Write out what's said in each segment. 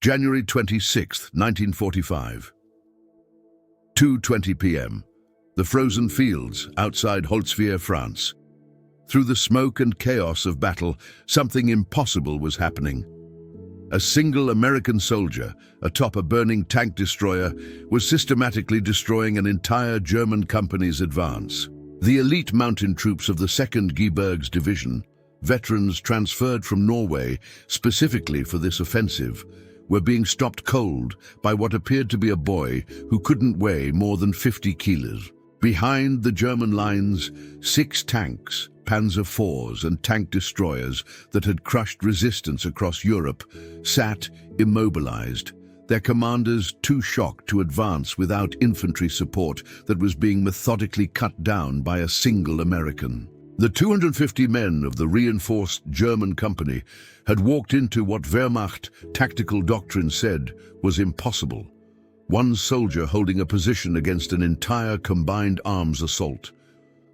January 26, 1945. 2:20 p.m. The frozen fields outside Holtzwihr, France. Through the smoke and chaos of battle, something impossible was happening. A single American soldier, atop a burning tank destroyer, was systematically destroying an entire German company's advance. The elite mountain troops of the 2nd Guibergs Division, veterans transferred from Norway specifically for this offensive, were being stopped cold by what appeared to be a boy who couldn't weigh more than 50 kilos. Behind the German lines, 6 tanks, Panzer IVs and tank destroyers that had crushed resistance across Europe, sat immobilized, their commanders too shocked to advance without infantry support that was being methodically cut down by a single American. The 250 men of the reinforced German company had walked into what Wehrmacht tactical doctrine said was impossible. One soldier holding a position against an entire combined arms assault.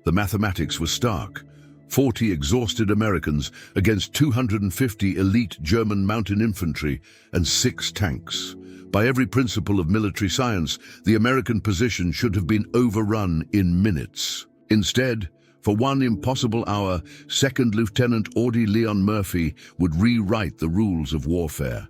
The mathematics was stark. 40 exhausted Americans against 250 elite German mountain infantry and 6 tanks. By every principle of military science, the American position should have been overrun in minutes. Instead, for one impossible hour, 2nd Lieutenant Audie Leon Murphy would rewrite the rules of warfare.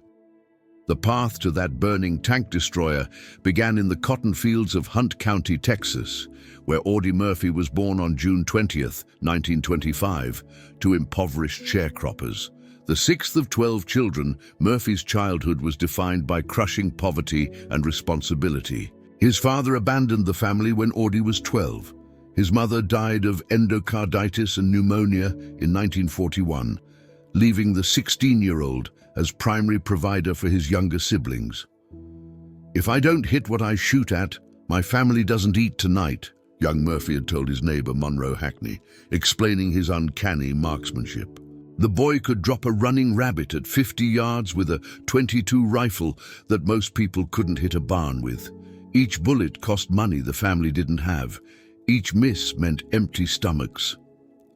The path to that burning tank destroyer began in the cotton fields of Hunt County, Texas, where Audie Murphy was born on June 20th, 1925, to impoverished sharecroppers. The 6th of 12 children, Murphy's childhood was defined by crushing poverty and responsibility. His father abandoned the family when Audie was 12. His mother died of endocarditis and pneumonia in 1941, leaving the 16-year-old as primary provider for his younger siblings. "If I don't hit what I shoot at, my family doesn't eat tonight," young Murphy had told his neighbor Monroe Hackney, explaining his uncanny marksmanship. The boy could drop a running rabbit at 50 yards with a .22 rifle that most people couldn't hit a barn with. Each bullet cost money the family didn't have. Each miss meant empty stomachs.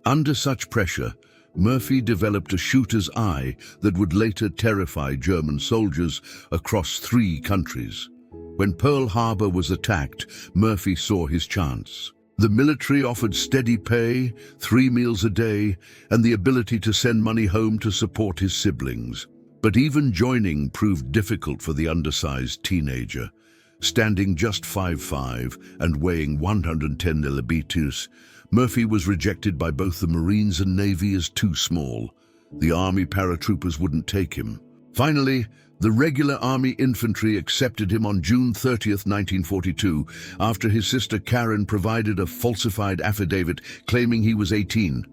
Under such pressure, Murphy developed a shooter's eye that would later terrify German soldiers across 3 countries. When Pearl Harbor was attacked, Murphy saw his chance. The military offered steady pay, 3 meals a day, and the ability to send money home to support his siblings. But even joining proved difficult for the undersized teenager. Standing just 5'5" and weighing 110 kilograms, Murphy was rejected by both the Marines and Navy as too small. The Army paratroopers wouldn't take him. Finally, the regular Army infantry accepted him on June 30th, 1942, after his sister Karen provided a falsified affidavit claiming he was 18.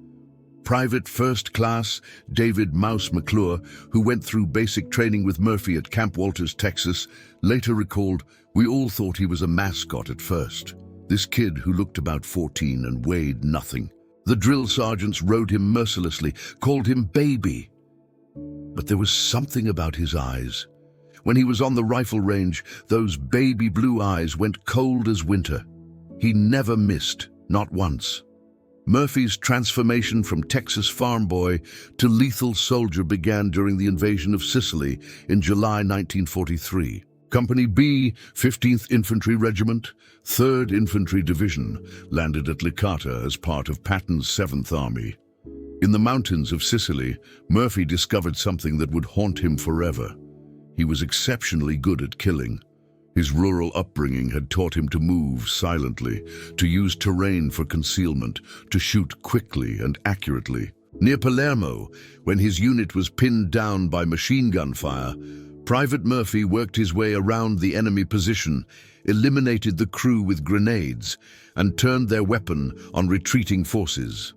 Private First Class David Mouse McClure, who went through basic training with Murphy at Camp Walters, Texas, later recalled, "We all thought he was a mascot at first. This kid who looked about 14 and weighed nothing. The drill sergeants rode him mercilessly, called him baby. But there was something about his eyes. When he was on the rifle range, those baby blue eyes went cold as winter. He never missed, not once." Murphy's transformation from Texas farm boy to lethal soldier began during the invasion of Sicily in July 1943. Company B, 15th Infantry Regiment, 3rd Infantry Division, landed at Licata as part of Patton's 7th Army. In the mountains of Sicily, Murphy discovered something that would haunt him forever. He was exceptionally good at killing. His rural upbringing had taught him to move silently, to use terrain for concealment, to shoot quickly and accurately. Near Palermo, when his unit was pinned down by machine gun fire, Private Murphy worked his way around the enemy position, eliminated the crew with grenades, and turned their weapon on retreating forces.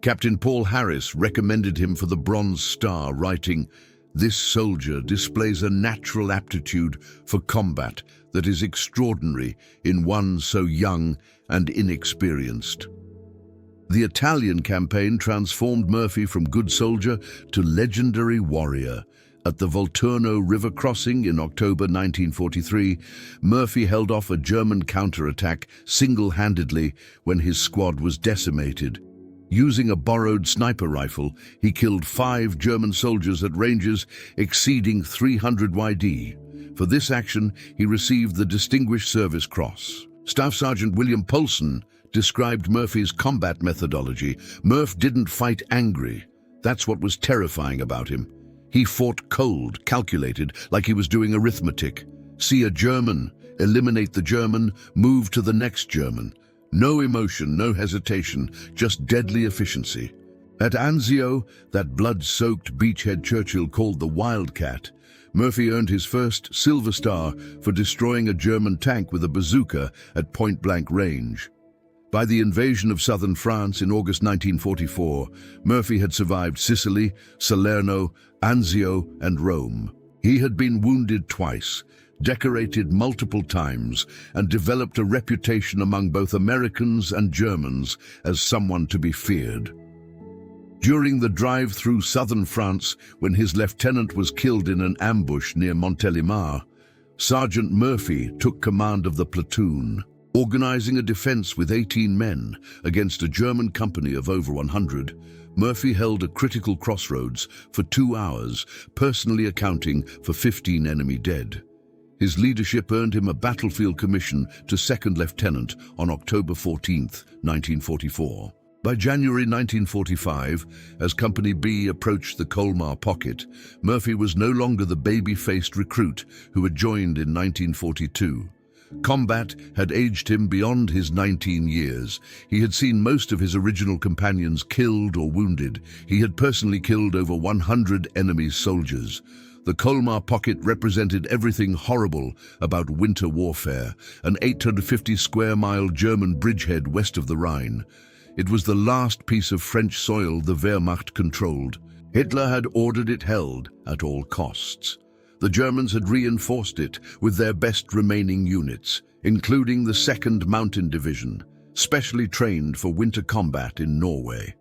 Captain Paul Harris recommended him for the Bronze Star, writing, "This soldier displays a natural aptitude for combat that is extraordinary in one so young and inexperienced." The Italian campaign transformed Murphy from good soldier to legendary warrior. At the Volturno River crossing in October 1943, Murphy held off a German counterattack single-handedly when his squad was decimated. Using a borrowed sniper rifle, he killed 5 German soldiers at ranges exceeding 300 YD. For this action, he received the Distinguished Service Cross. Staff Sergeant William Polson described Murphy's combat methodology. Murph didn't fight angry. That's what was terrifying about him. He fought cold, calculated, like he was doing arithmetic. See a German, eliminate the German, move to the next German. No emotion, no hesitation, just deadly efficiency. At Anzio, that blood-soaked beachhead Churchill called the Wildcat, Murphy earned his first Silver Star for destroying a German tank with a bazooka at point-blank range. By the invasion of southern France in August 1944, Murphy had survived Sicily, Salerno, Anzio, and Rome. He had been wounded twice, decorated multiple times, and developed a reputation among both Americans and Germans as someone to be feared. During the drive through southern France, when his lieutenant was killed in an ambush near Montélimar, Sergeant Murphy took command of the platoon, organizing a defense with 18 men against a German company of over 100. Murphy held a critical crossroads for 2 hours, personally accounting for 15 enemy dead. His leadership earned him a battlefield commission to second lieutenant on October 14, 1944. By January 1945, as Company B approached the Colmar Pocket, Murphy was no longer the baby-faced recruit who had joined in 1942. Combat had aged him beyond his 19 years. He had seen most of his original companions killed or wounded. He had personally killed over 100 enemy soldiers. The Colmar Pocket represented everything horrible about winter warfare, an 850-square-mile German bridgehead west of the Rhine. It was the last piece of French soil the Wehrmacht controlled. Hitler had ordered it held at all costs. The Germans had reinforced it with their best remaining units, including the 2nd Mountain Division, specially trained for winter combat in Norway.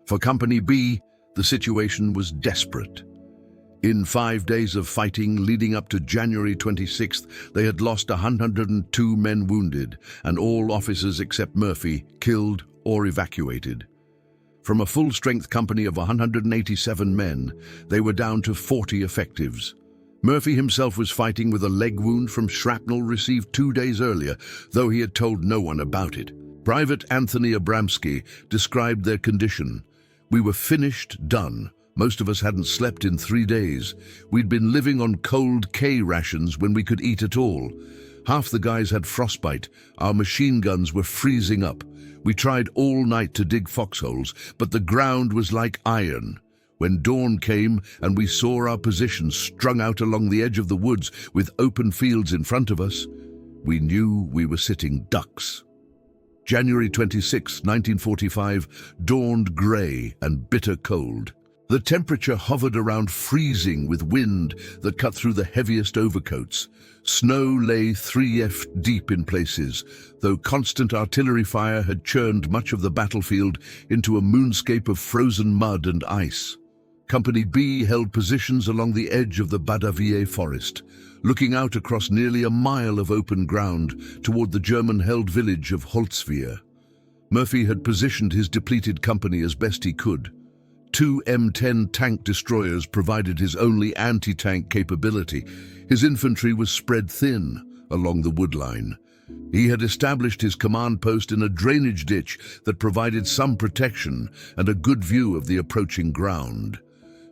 For Company B, the situation was desperate. In 5 days of fighting leading up to January 26th, they had lost 102 men wounded, and all officers except Murphy killed or evacuated. From a full-strength company of 187 men, they were down to 40 effectives. Murphy himself was fighting with a leg wound from shrapnel received 2 days earlier, though he had told no one about it. Private Anthony Abramsky described their condition. "We were finished, done. Most of us hadn't slept in 3 days. We'd been living on cold K rations when we could eat at all. Half the guys had frostbite. Our machine guns were freezing up. We tried all night to dig foxholes, but the ground was like iron. When dawn came and we saw our position strung out along the edge of the woods with open fields in front of us, we knew we were sitting ducks." January 26, 1945, dawned grey and bitter cold. The temperature hovered around freezing with wind that cut through the heaviest overcoats. Snow lay 3 feet deep in places, though constant artillery fire had churned much of the battlefield into a moonscape of frozen mud and ice. Company B held positions along the edge of the WWII forest, looking out across nearly a mile of open ground toward the German-held village of Holtzwihr. Murphy had positioned his depleted company as best he could. 2 M10 tank destroyers provided his only anti-tank capability. His infantry was spread thin along the wood line. He had established his command post in a drainage ditch that provided some protection and a good view of the approaching ground.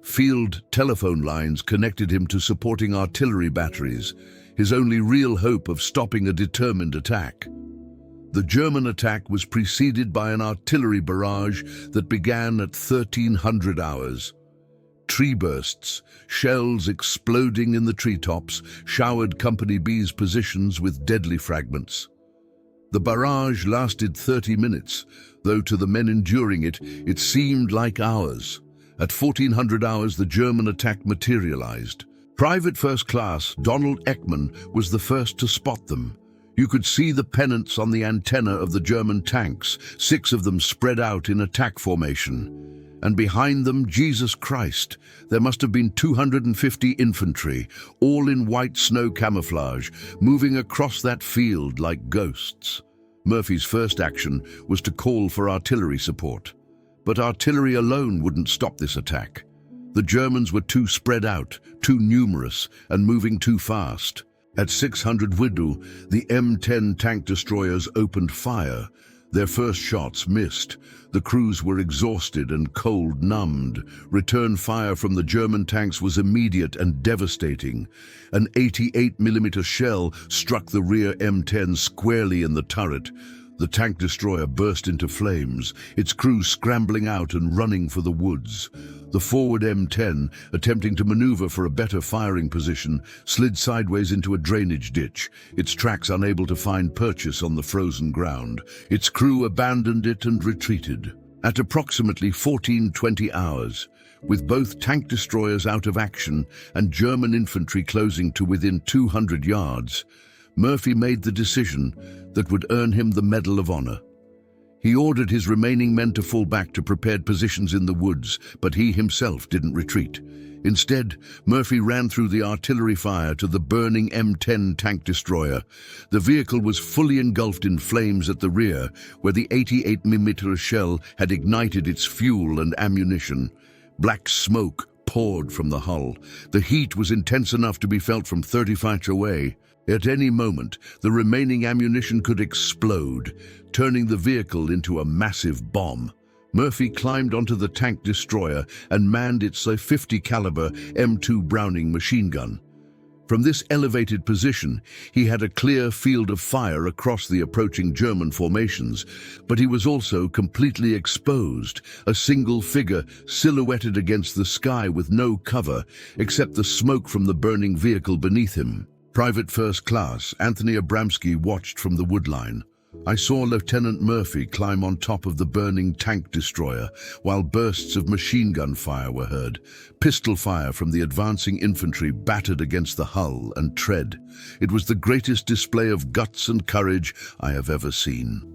Field telephone lines connected him to supporting artillery batteries, his only real hope of stopping a determined attack. The German attack was preceded by an artillery barrage that began at 1300 hours. Tree bursts, shells exploding in the treetops, showered Company B's positions with deadly fragments. The barrage lasted 30 minutes, though to the men enduring it, it seemed like hours. At 1400 hours, the German attack materialized. Private First Class Donald Ekman was the first to spot them. You could see the pennants on the antenna of the German tanks, 6 of them spread out in attack formation. And behind them, Jesus Christ, there must have been 250 infantry, all in white snow camouflage, moving across that field like ghosts. Murphy's first action was to call for artillery support. But artillery alone wouldn't stop this attack. The Germans were too spread out, too numerous, and moving too fast. At 600 WWII, the M10 tank destroyers opened fire. Their first shots missed. The crews were exhausted and cold-numbed. Return fire from the German tanks was immediate and devastating. An 88mm shell struck the rear M10 squarely in the turret. The tank destroyer burst into flames, its crew scrambling out and running for the woods. The forward M10, attempting to maneuver for a better firing position, slid sideways into a drainage ditch, its tracks unable to find purchase on the frozen ground. Its crew abandoned it and retreated. At approximately 14-20 hours, with both tank destroyers out of action and German infantry closing to within 200 yards, Murphy made the decision that would earn him the Medal of Honor. He ordered his remaining men to fall back to prepared positions in the woods, but he himself didn't retreat. Instead, Murphy ran through the artillery fire to the burning M10 tank destroyer. The vehicle was fully engulfed in flames at the rear, where the 88mm shell had ignited its fuel and ammunition. Black smoke poured from the hull. The heat was intense enough to be felt from 30 feet away. At any moment, the remaining ammunition could explode, turning the vehicle into a massive bomb. Murphy climbed onto the tank destroyer and manned its .50 caliber M2 Browning machine gun. From this elevated position, he had a clear field of fire across the approaching German formations, but he was also completely exposed, a single figure silhouetted against the sky with no cover except the smoke from the burning vehicle beneath him. Private First Class Anthony Abramsky watched from the woodline. I saw Lieutenant Murphy climb on top of the burning tank destroyer while bursts of machine gun fire were heard. Pistol fire from the advancing infantry battered against the hull and tread. It was the greatest display of guts and courage I have ever seen.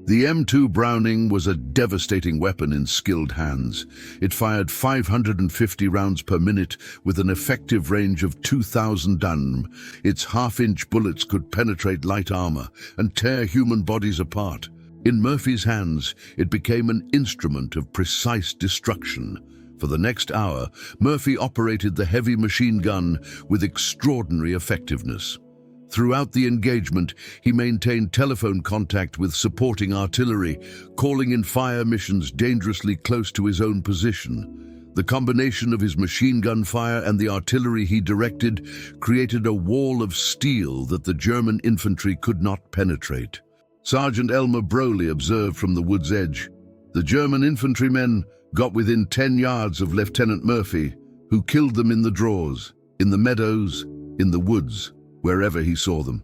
The M2 Browning was a devastating weapon in skilled hands. It fired 550 rounds per minute with an effective range of 2,000 dm. Its half-inch bullets could penetrate light armor and tear human bodies apart. In Murphy's hands, it became an instrument of precise destruction. For the next hour, Murphy operated the heavy machine gun with extraordinary effectiveness. Throughout the engagement, he maintained telephone contact with supporting artillery, calling in fire missions dangerously close to his own position. The combination of his machine gun fire and the artillery he directed created a wall of steel that the German infantry could not penetrate. Sergeant Elmer Broley observed from the wood's edge. The German infantrymen got within 10 yards of Lieutenant Murphy, who killed them in the draws, in the meadows, in the woods, wherever he saw them.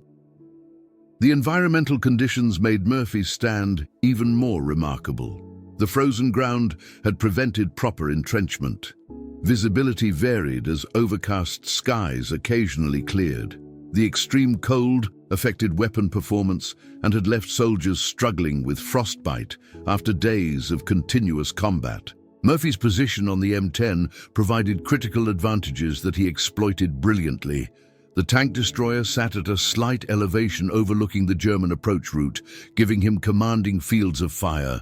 The environmental conditions made Murphy's stand even more remarkable. The frozen ground had prevented proper entrenchment. Visibility varied as overcast skies occasionally cleared. The extreme cold affected weapon performance and had left soldiers struggling with frostbite after days of continuous combat. Murphy's position on the M10 provided critical advantages that he exploited brilliantly. The tank destroyer sat at a slight elevation overlooking the German approach route, giving him commanding fields of fire.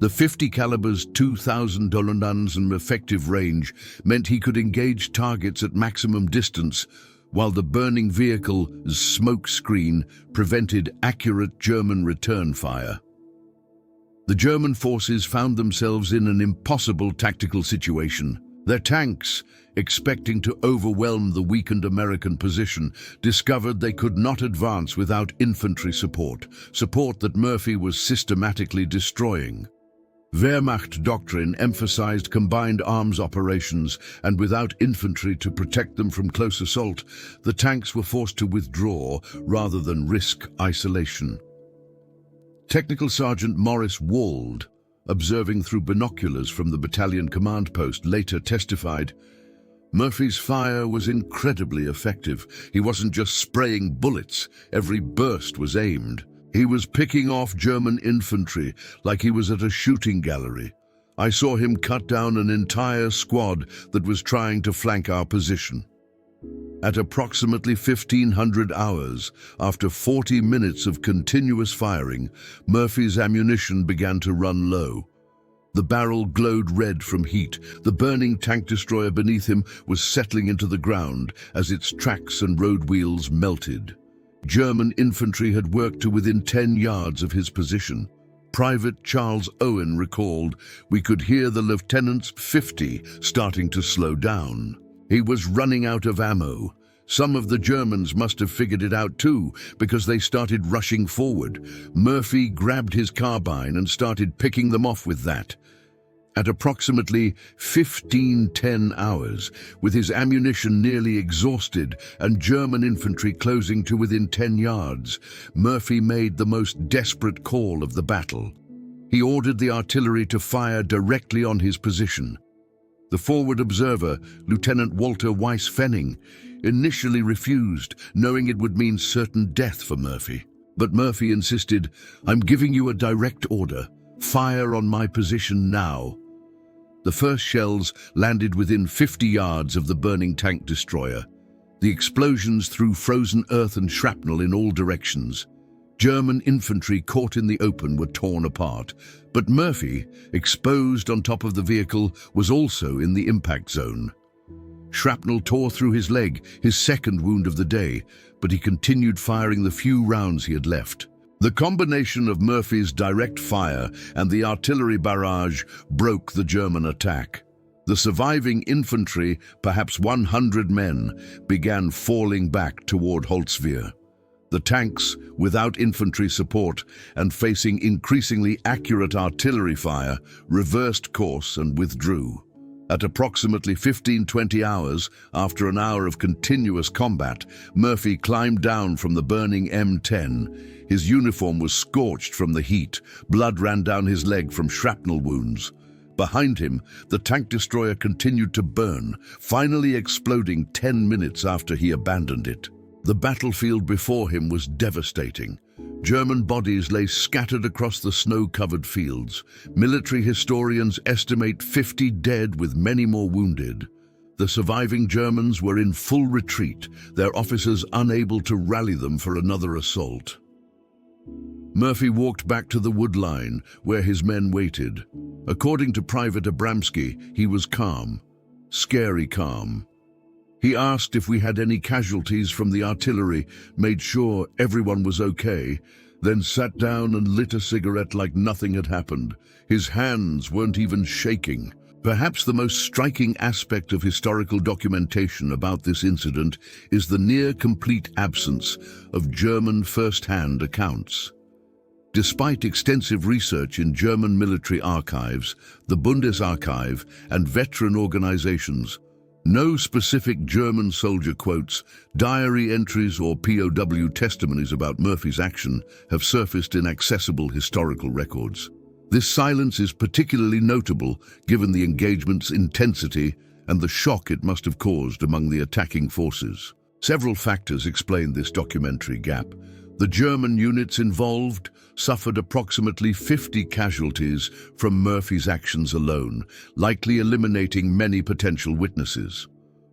The .50 caliber's 2,000 guns and effective range meant he could engage targets at maximum distance, while the burning vehicle's smoke screen prevented accurate German return fire. The German forces found themselves in an impossible tactical situation. Their tanks, expecting to overwhelm the weakened American position, discovered they could not advance without infantry support that Murphy was systematically destroying. Wehrmacht doctrine emphasized combined arms operations, and without infantry to protect them from close assault, the tanks were forced to withdraw rather than risk isolation. Technical Sergeant Morris Wald, observing through binoculars from the battalion command post, later testified, "Murphy's fire was incredibly effective. He wasn't just spraying bullets, every burst was aimed. He was picking off German infantry like he was at a shooting gallery. I saw him cut down an entire squad that was trying to flank our position." At approximately 1,500 hours, after 40 minutes of continuous firing, Murphy's ammunition began to run low. The barrel glowed red from heat. The burning tank destroyer beneath him was settling into the ground as its tracks and road wheels melted. German infantry had worked to within 10 yards of his position. Private Charles Owen recalled, "We could hear the lieutenant's 50 starting to slow down. He was running out of ammo. Some of the Germans must have figured it out too, because they started rushing forward. Murphy grabbed his carbine and started picking them off with that. At approximately 15:10 hours, with his ammunition nearly exhausted and German infantry closing to within 10 yards, Murphy made the most desperate call of the battle. He ordered the artillery to fire directly on his position. The forward observer, Lieutenant Walter Weiss-Fenning, initially refused, knowing it would mean certain death for Murphy. But Murphy insisted, "I'm giving you a direct order. Fire on my position now." The first shells landed within 50 yards of the burning tank destroyer. The explosions threw frozen earth and shrapnel in all directions. German infantry caught in the open were torn apart, but Murphy, exposed on top of the vehicle, was also in the impact zone. Shrapnel tore through his leg, his second wound of the day, but he continued firing the few rounds he had left. The combination of Murphy's direct fire and the artillery barrage broke the German attack. The surviving infantry, perhaps 100 men, began falling back toward Holtzwihr. The tanks, without infantry support and facing increasingly accurate artillery fire, reversed course and withdrew. At approximately 15-20 hours, after an hour of continuous combat, Murphy climbed down from the burning M10. His uniform was scorched from the heat. Blood ran down his leg from shrapnel wounds. Behind him, the tank destroyer continued to burn, finally exploding 10 minutes after he abandoned it. The battlefield before him was devastating. German bodies lay scattered across the snow-covered fields. Military historians estimate 50 dead with many more wounded. The surviving Germans were in full retreat, their officers unable to rally them for another assault. Murphy walked back to the wood line, where his men waited. According to Private Abramsky, he was calm, scary calm. He asked if we had any casualties from the artillery, made sure everyone was okay, then sat down and lit a cigarette like nothing had happened. His hands weren't even shaking. Perhaps the most striking aspect of historical documentation about this incident is the near-complete absence of German first-hand accounts. Despite extensive research in German military archives, the Bundesarchiv, and veteran organizations, no specific German soldier quotes, diary entries or POW testimonies about Murphy's action have surfaced in accessible historical records. This silence is particularly notable given the engagement's intensity and the shock it must have caused among the attacking forces. Several factors explain this documentary gap. The German units involved suffered approximately 50 casualties from Murphy's actions alone, likely eliminating many potential witnesses.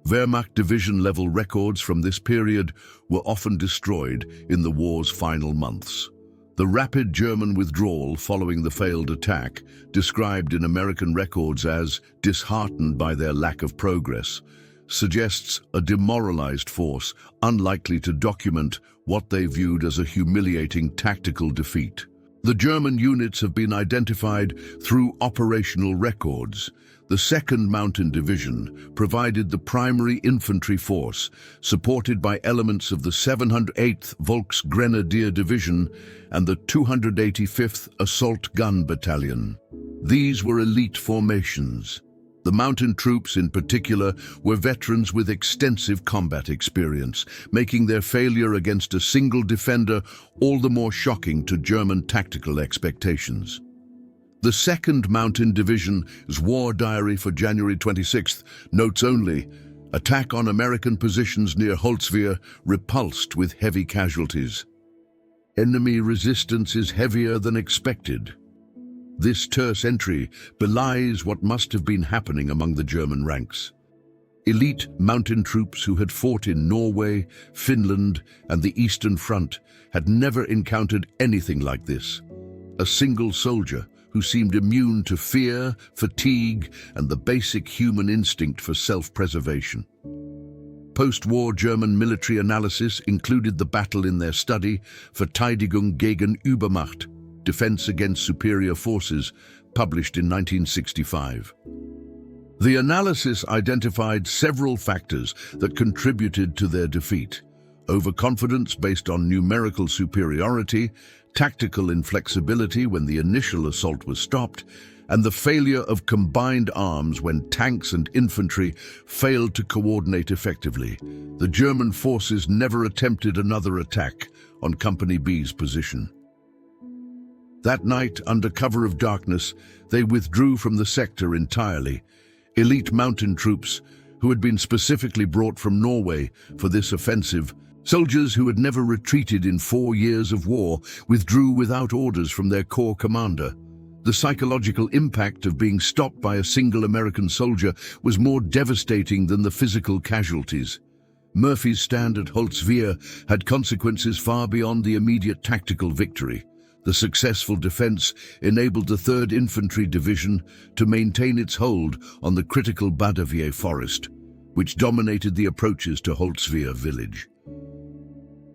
Wehrmacht division-level records from this period were often destroyed in the war's final months. The rapid German withdrawal following the failed attack, described in American records as disheartened by their lack of progress, suggests a demoralized force unlikely to document what they viewed as a humiliating tactical defeat. The German units have been identified through operational records. The 2nd Mountain Division provided the primary infantry force, supported by elements of the 708th Volksgrenadier Division and the 285th Assault Gun Battalion. These were elite formations. The mountain troops, in particular, were veterans with extensive combat experience, making their failure against a single defender all the more shocking to German tactical expectations. The 2nd Mountain Division's war diary for January 26th notes only, attack on American positions near Holtzwihr repulsed with heavy casualties. Enemy resistance is heavier than expected. This terse entry belies what must have been happening among the German ranks. Elite mountain troops who had fought in Norway, Finland, and the Eastern Front had never encountered anything like this. A single soldier, who seemed immune to fear, fatigue, and the basic human instinct for self-preservation. Post-war German military analysis included the battle in their study Verteidigung gegen Übermacht, Defense Against Superior Forces, published in 1965. The analysis identified several factors that contributed to their defeat: overconfidence based on numerical superiority, tactical inflexibility when the initial assault was stopped, and the failure of combined arms when tanks and infantry failed to coordinate effectively. The German forces never attempted another attack on Company B's position. That night, under cover of darkness, they withdrew from the sector entirely. Elite mountain troops, who had been specifically brought from Norway for this offensive, soldiers who had never retreated in 4 years of war, withdrew without orders from their corps commander. The psychological impact of being stopped by a single American soldier was more devastating than the physical casualties. Murphy's stand at Holtzwihr had consequences far beyond the immediate tactical victory. The successful defense enabled the 3rd Infantry Division to maintain its hold on the critical WWII forest, which dominated the approaches to Holtzwihr village.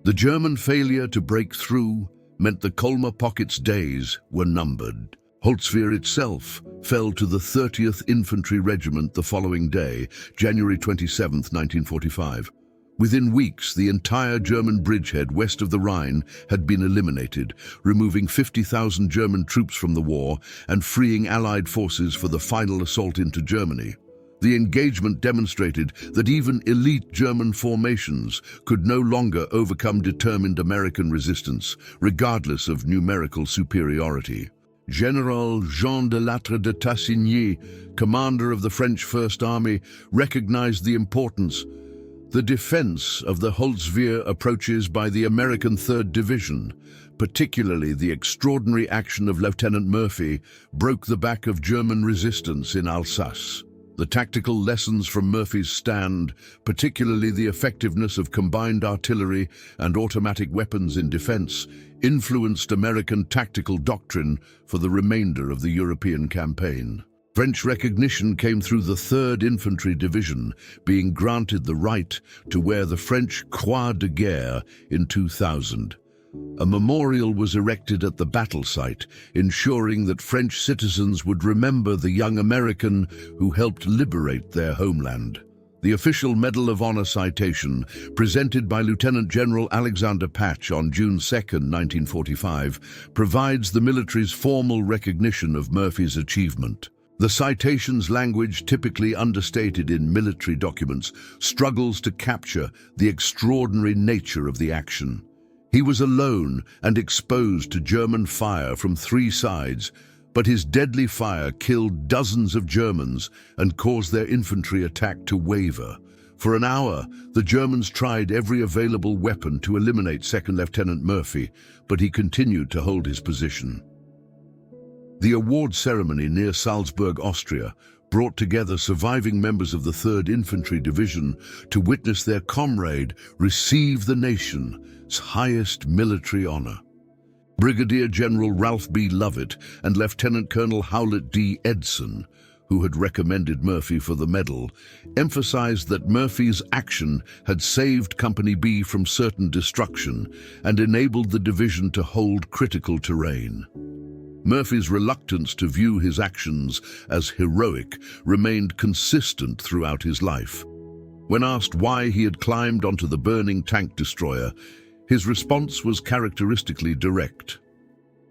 The German failure to break through meant the Colmar Pocket's days were numbered. Holtzwihr itself fell to the 30th Infantry Regiment the following day, January 27, 1945. Within weeks, the entire German bridgehead west of the Rhine had been eliminated, removing 50,000 German troops from the war and freeing Allied forces for the final assault into Germany. The engagement demonstrated that even elite German formations could no longer overcome determined American resistance, regardless of numerical superiority. General Jean de Lattre de Tassigny, commander of the French First Army, recognized the importance. The defense of the Holtzwihr approaches by the American 3rd Division, particularly the extraordinary action of Lieutenant Murphy, broke the back of German resistance in Alsace. The tactical lessons from Murphy's stand, particularly the effectiveness of combined artillery and automatic weapons in defense, influenced American tactical doctrine for the remainder of the European campaign. French recognition came through the 3rd Infantry Division being granted the right to wear the French Croix de Guerre in 2000. A memorial was erected at the battle site, ensuring that French citizens would remember the young American who helped liberate their homeland. The official Medal of Honor citation, presented by Lieutenant General Alexander Patch on June 2, 1945, provides the military's formal recognition of Murphy's achievement. The citation's language, typically understated in military documents, struggles to capture the extraordinary nature of the action. He was alone and exposed to German fire from 3 sides, but his deadly fire killed dozens of Germans and caused their infantry attack to waver. For an hour, the Germans tried every available weapon to eliminate 2nd Lieutenant Murphy, but he continued to hold his position. The award ceremony near Salzburg, Austria, brought together surviving members of the 3rd Infantry Division to witness their comrade receive the nation's highest military honor. Brigadier General Ralph B. Lovett and Lieutenant Colonel Howlett D. Edson, who had recommended Murphy for the medal, emphasized that Murphy's action had saved Company B from certain destruction and enabled the division to hold critical terrain. Murphy's reluctance to view his actions as heroic remained consistent throughout his life. When asked why he had climbed onto the burning tank destroyer, his response was characteristically direct.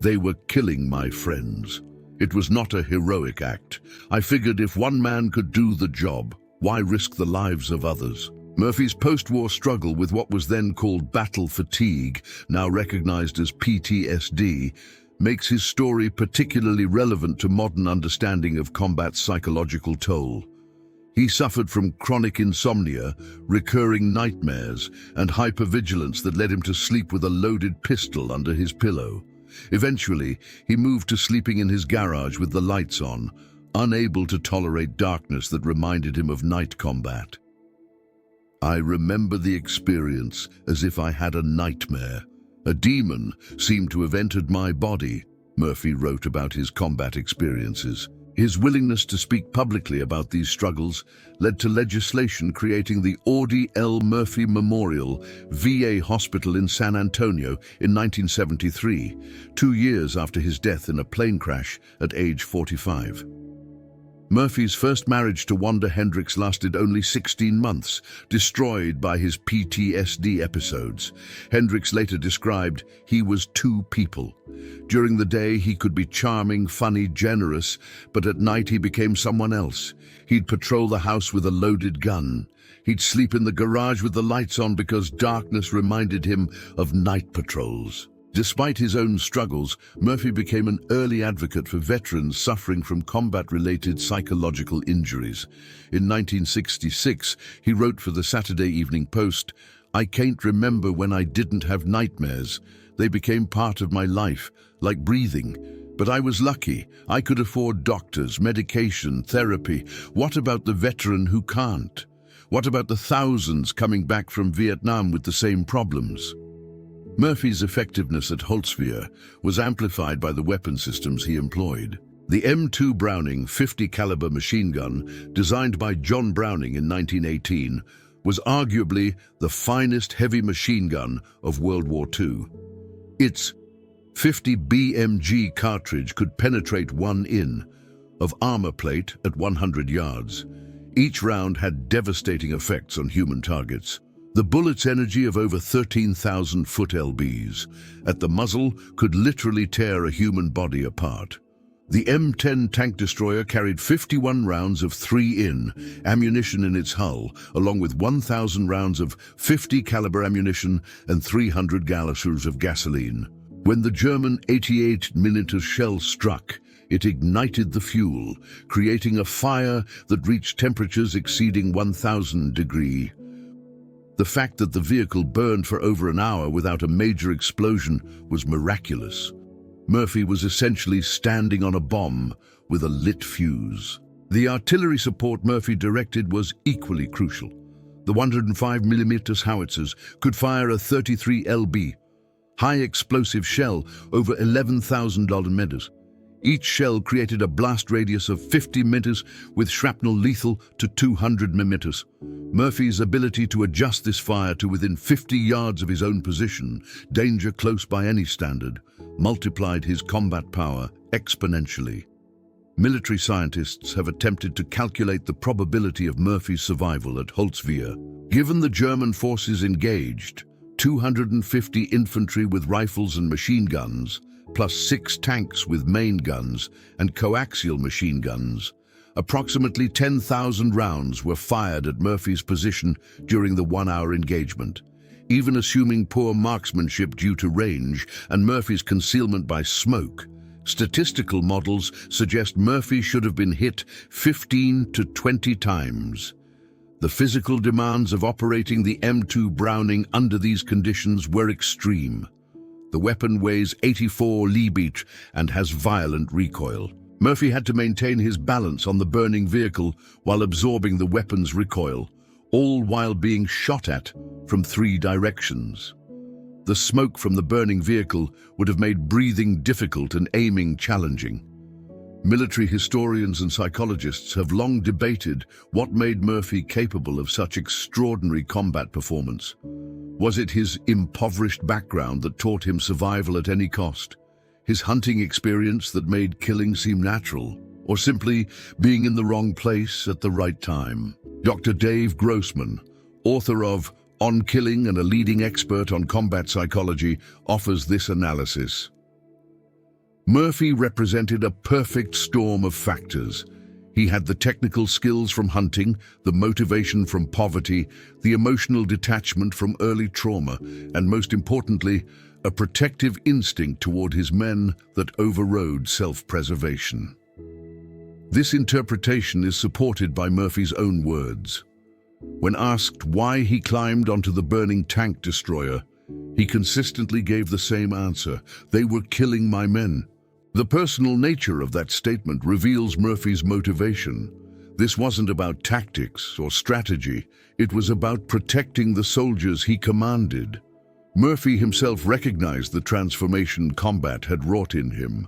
"They were killing my friends. It was not a heroic act. I figured if one man could do the job, why risk the lives of others?" Murphy's post-war struggle with what was then called battle fatigue, now recognized as PTSD, makes his story particularly relevant to modern understanding of combat's psychological toll. He suffered from chronic insomnia, recurring nightmares, and hypervigilance that led him to sleep with a loaded pistol under his pillow. Eventually, he moved to sleeping in his garage with the lights on, unable to tolerate darkness that reminded him of night combat. "I remember the experience as if I had a nightmare. A demon seemed to have entered my body," Murphy wrote about his combat experiences. His willingness to speak publicly about these struggles led to legislation creating the Audie L. Murphy Memorial VA Hospital in San Antonio in 1973, 2 years after his death in a plane crash at age 45. Murphy's first marriage to Wanda Hendricks lasted only 16 months, destroyed by his PTSD episodes. Hendricks later described he was two people. During the day, he could be charming, funny, generous, but at night he became someone else. He'd patrol the house with a loaded gun. He'd sleep in the garage with the lights on because darkness reminded him of night patrols. Despite his own struggles, Murphy became an early advocate for veterans suffering from combat-related psychological injuries. In 1966, he wrote for the Saturday Evening Post, "I can't remember when I didn't have nightmares. They became part of my life, like breathing. But I was lucky. I could afford doctors, medication, therapy. What about the veteran who can't? What about the thousands coming back from Vietnam with the same problems?" Murphy's effectiveness at Holtzwihr was amplified by the weapon systems he employed. The M2 Browning 50 caliber machine gun, designed by John Browning in 1918, was arguably the finest heavy machine gun of World War II. Its 50 BMG cartridge could penetrate 1 in of armor plate at 100 yards. Each round had devastating effects on human targets. The bullet's energy of over 13,000 foot lbs at the muzzle could literally tear a human body apart. The M10 tank destroyer carried 51 rounds of 3-in ammunition in its hull, along with 1,000 rounds of 50 caliber ammunition and 300 gallons of gasoline. When the German 88mm shell struck, it ignited the fuel, creating a fire that reached temperatures exceeding 1,000 degrees. The fact that the vehicle burned for over an hour without a major explosion was miraculous. Murphy was essentially standing on a bomb with a lit fuse. The artillery support Murphy directed was equally crucial. The 105mm howitzers could fire a 33 lb, high-explosive shell over 11,000 meters. Each shell created a blast radius of 50 meters with shrapnel lethal to 200 meters. Murphy's ability to adjust this fire to within 50 yards of his own position, danger close by any standard, multiplied his combat power exponentially. Military scientists have attempted to calculate the probability of Murphy's survival at Holtzwihr. Given the German forces engaged, 250 infantry with rifles and machine guns, plus 6 tanks with main guns and coaxial machine guns, approximately 10,000 rounds were fired at Murphy's position during the 1-hour engagement. Even assuming poor marksmanship due to range and Murphy's concealment by smoke, statistical models suggest Murphy should have been hit 15 to 20 times. The physical demands of operating the M2 Browning under these conditions were extreme. The weapon weighs 84 libit and has violent recoil. Murphy had to maintain his balance on the burning vehicle while absorbing the weapon's recoil, all while being shot at from 3 directions. The smoke from the burning vehicle would have made breathing difficult and aiming challenging. Military historians and psychologists have long debated what made Murphy capable of such extraordinary combat performance. Was it his impoverished background that taught him survival at any cost? His hunting experience that made killing seem natural? Or simply being in the wrong place at the right time? Dr. Dave Grossman, author of On Killing and a leading expert on combat psychology, offers this analysis. Murphy represented a perfect storm of factors. He had the technical skills from hunting, the motivation from poverty, the emotional detachment from early trauma, and most importantly, a protective instinct toward his men that overrode self-preservation. This interpretation is supported by Murphy's own words. When asked why he climbed onto the burning tank destroyer, he consistently gave the same answer: "They were killing my men." The personal nature of that statement reveals Murphy's motivation. This wasn't about tactics or strategy. It was about protecting the soldiers he commanded. Murphy himself recognized the transformation combat had wrought in him.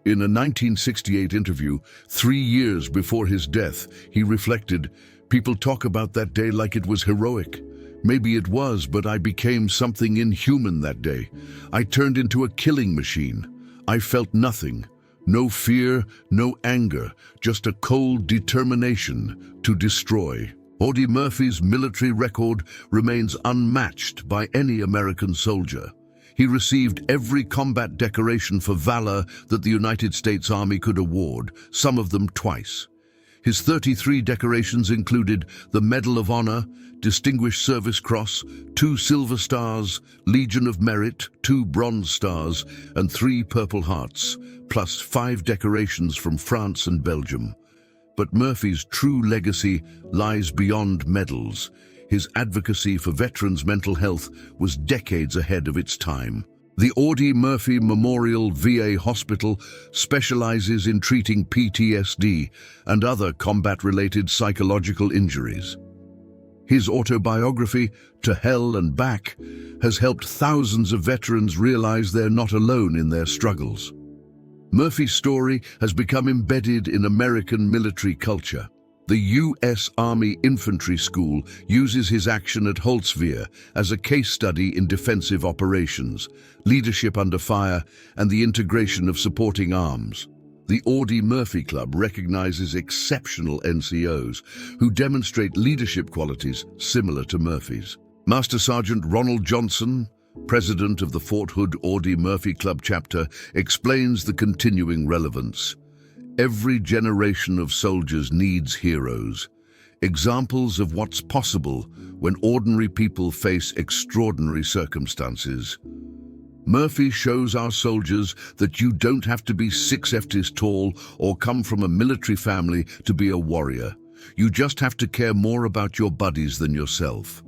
In a 1968 interview, 3 years before his death, he reflected, "People talk about that day like it was heroic. Maybe it was, but I became something inhuman that day. I turned into a killing machine. I felt nothing. No fear, no anger, just a cold determination to destroy." Audie Murphy's military record remains unmatched by any American soldier. He received every combat decoration for valor that the United States Army could award, some of them twice. His 33 decorations included the Medal of Honor, Distinguished Service Cross, 2 Silver Stars, Legion of Merit, 2 Bronze Stars, and 3 Purple Hearts, plus 5 decorations from France and Belgium. But Murphy's true legacy lies beyond medals. His advocacy for veterans' mental health was decades ahead of its time. The Audie Murphy Memorial VA Hospital specializes in treating PTSD and other combat-related psychological injuries. His autobiography, To Hell and Back, has helped thousands of veterans realize they're not alone in their struggles. Murphy's story has become embedded in American military culture. The U.S. Army Infantry School uses his action at Holtzwihr as a case study in defensive operations, leadership under fire, and the integration of supporting arms. The Audie Murphy Club recognizes exceptional NCOs who demonstrate leadership qualities similar to Murphy's. Master Sergeant Ronald Johnson, president of the Fort Hood Audie Murphy Club chapter, explains the continuing relevance. Every generation of soldiers needs heroes, examples of what's possible when ordinary people face extraordinary circumstances. Murphy shows our soldiers that you don't have to be 6'' tall or come from a military family to be a warrior. You just have to care more about your buddies than yourself.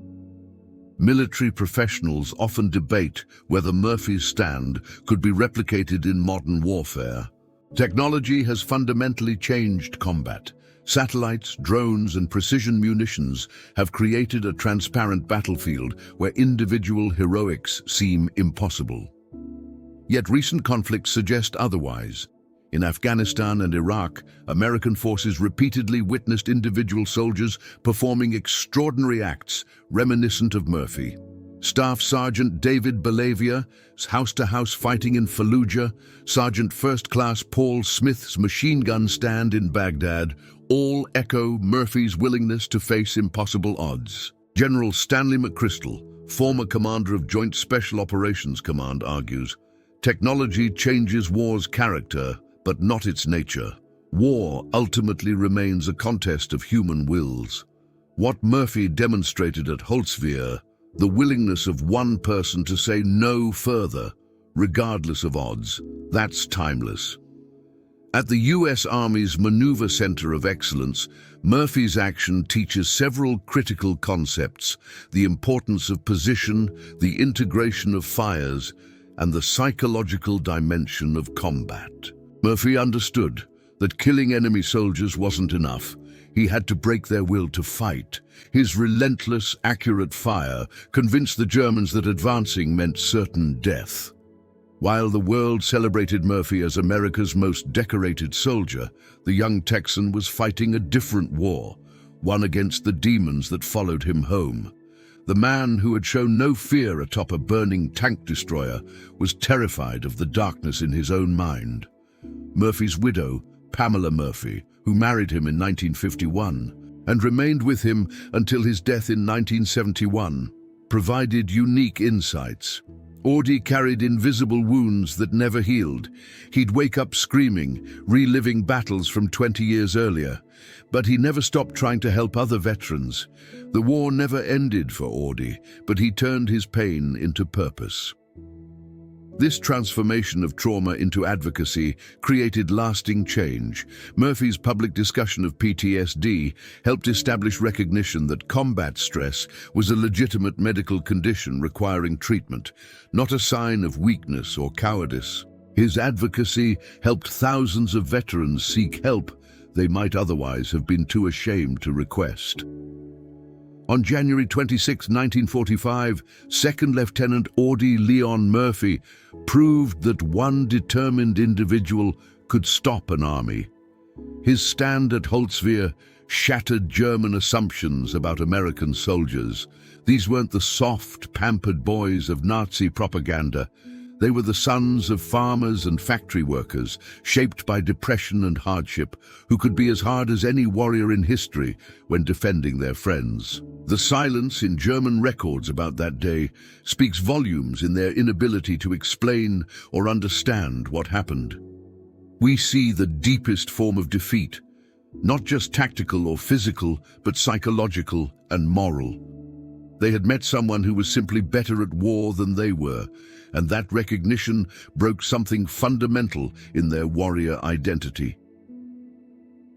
Military professionals often debate whether Murphy's stand could be replicated in modern warfare. Technology has fundamentally changed combat. Satellites, drones, and precision munitions have created a transparent battlefield where individual heroics seem impossible. Yet recent conflicts suggest otherwise. In Afghanistan and Iraq, American forces repeatedly witnessed individual soldiers performing extraordinary acts reminiscent of Murphy. Staff Sergeant David Belavia's house-to-house fighting in Fallujah, Sergeant First Class Paul Smith's machine gun stand in Baghdad, all echo Murphy's willingness to face impossible odds. General Stanley McChrystal, former commander of Joint Special Operations Command, argues, "Technology changes war's character, but not its nature. War ultimately remains a contest of human wills." What Murphy demonstrated at Holtzwihr, the willingness of one person to say no further, regardless of odds, that's timeless. At the U.S. Army's Maneuver Center of Excellence, Murphy's action teaches several critical concepts: the importance of position, the integration of fires, and the psychological dimension of combat. Murphy understood that killing enemy soldiers wasn't enough. He had to break their will to fight. His relentless, accurate fire convinced the Germans that advancing meant certain death. While the world celebrated Murphy as America's most decorated soldier, the young Texan was fighting a different war, one against the demons that followed him home. The man who had shown no fear atop a burning tank destroyer was terrified of the darkness in his own mind. Murphy's widow, Pamela Murphy, who married him in 1951 and remained with him until his death in 1971, provided unique insights. Audie carried invisible wounds that never healed. He'd wake up screaming, reliving battles from 20 years earlier. But he never stopped trying to help other veterans. The war never ended for Audie, but he turned his pain into purpose. This transformation of trauma into advocacy created lasting change. Murphy's public discussion of PTSD helped establish recognition that combat stress was a legitimate medical condition requiring treatment, not a sign of weakness or cowardice. His advocacy helped thousands of veterans seek help they might otherwise have been too ashamed to request. On January 26, 1945, Second Lieutenant Audie Leon Murphy proved that one determined individual could stop an army. His stand at Holtzwihr shattered German assumptions about American soldiers. These weren't the soft, pampered boys of Nazi propaganda. They were the sons of farmers and factory workers, shaped by depression and hardship, who could be as hard as any warrior in history when defending their friends. The silence in German records about that day speaks volumes in their inability to explain or understand what happened. We see the deepest form of defeat, not just tactical or physical, but psychological and moral. They had met someone who was simply better at war than they were, and that recognition broke something fundamental in their warrior identity.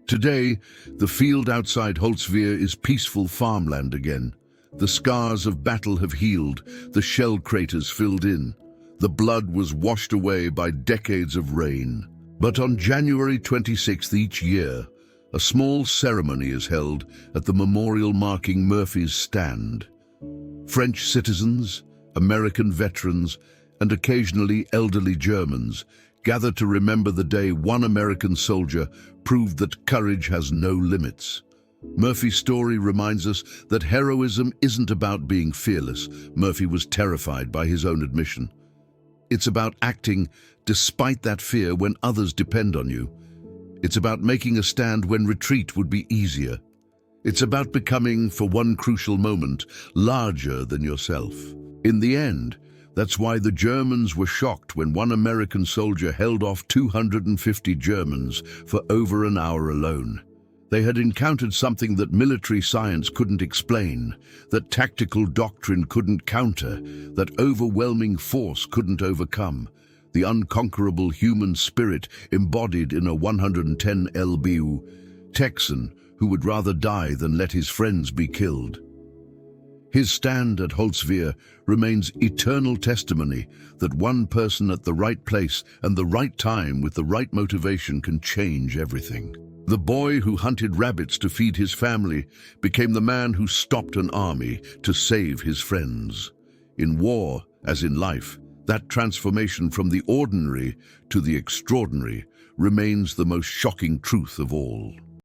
Today, the field outside Holtzwihr is peaceful farmland again. The scars of battle have healed, the shell craters filled in. The blood was washed away by decades of rain. But on January 26th each year, a small ceremony is held at the memorial marking Murphy's stand. French citizens, American veterans, and occasionally elderly Germans gather to remember the day one American soldier proved that courage has no limits. Murphy's story reminds us that heroism isn't about being fearless. Murphy was terrified by his own admission. It's about acting despite that fear when others depend on you. It's about making a stand when retreat would be easier. It's about becoming, for one crucial moment, larger than yourself. In the end, that's why the Germans were shocked when one American soldier held off 250 Germans for over an hour alone. They had encountered something that military science couldn't explain, that tactical doctrine couldn't counter, that overwhelming force couldn't overcome. The unconquerable human spirit embodied in a 110 lbu Texan who would rather die than let his friends be killed. His stand at Holtzwihr remains eternal testimony that one person at the right place and the right time with the right motivation can change everything. The boy who hunted rabbits to feed his family became the man who stopped an army to save his friends. In war, as in life, that transformation from the ordinary to the extraordinary remains the most shocking truth of all.